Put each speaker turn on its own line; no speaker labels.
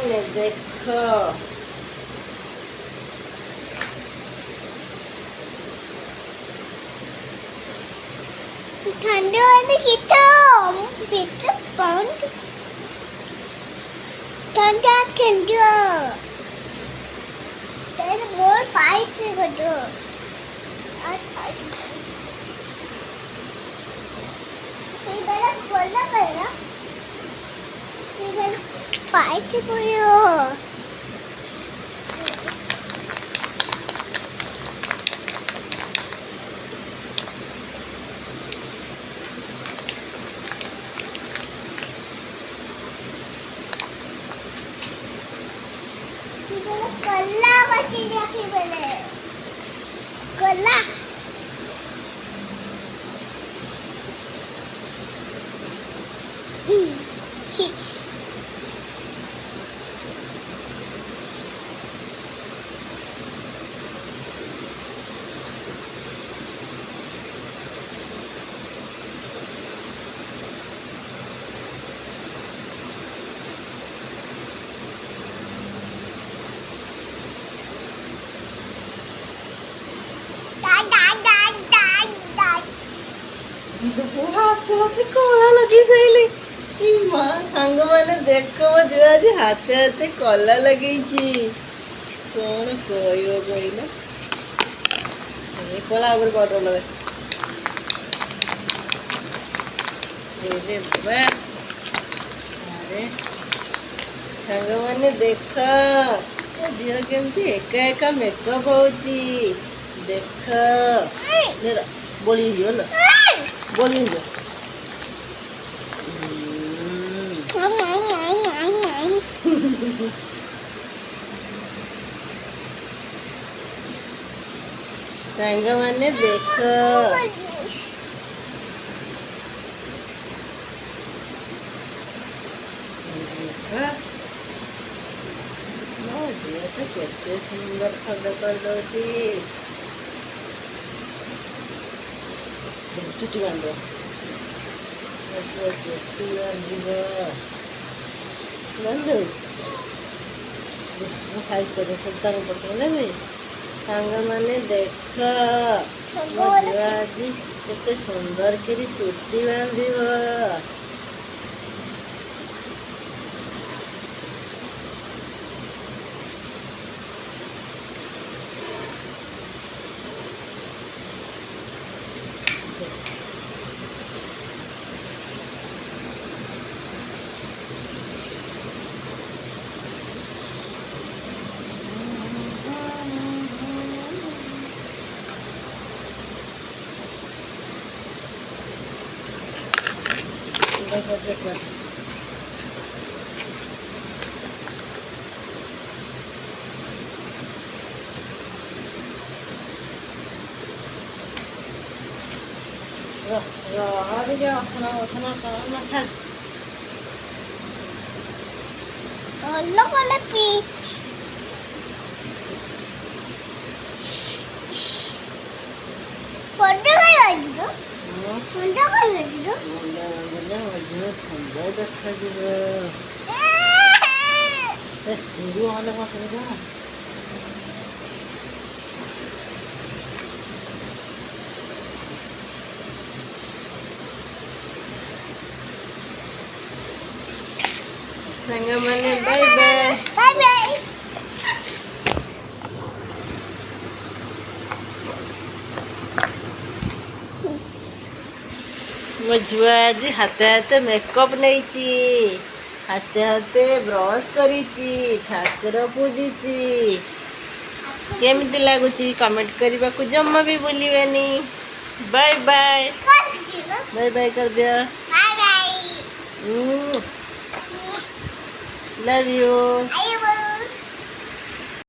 मैंने देखो
ठंडे वाले किताब बेटा पाउंड ठंडा ठंडा तेरे मोर पाइप से करो ये बड़ा बोलना पड़ेगा ये बड़ा पाइप से करो कल्ला काटी रखी बोले कल्ला ठीक
हाथे हाथे कला लगी जाइले सांग मैंने देख मो झुआ आज हाथे हाथे कला लगे कौन कहब कहला कला बड़ लगे अरे सांग मैंने देख झील केमती एका एका मेकअप होची देख बोली ना बोली सांग मैंने देख केते सुंदर सज कर चुटी बांध चुटी बांध साइज कर सुल्तान पड़ते सांग मैंने देख आज केते सुंदर करी चुटी बांध देखो से कर हमारे क्या असना असना करना चल
कल्ला वाला पीच पढ़ने का आज तो पढ़ने का आज तो
सुंदर देखा हिंदू वाले का सुविधा संग मैंने बाय बाय
बाय बाय
मो झुआ आज हाथे हाथे मेकअप नहीं हाथे हाथे ब्रश करी ठाकुर पूजी केमिति लगुच कमेंट करने को जम्मा भी भूलिबेनी बाय बाय बाय बाय कर दिया
bye bye
love you
I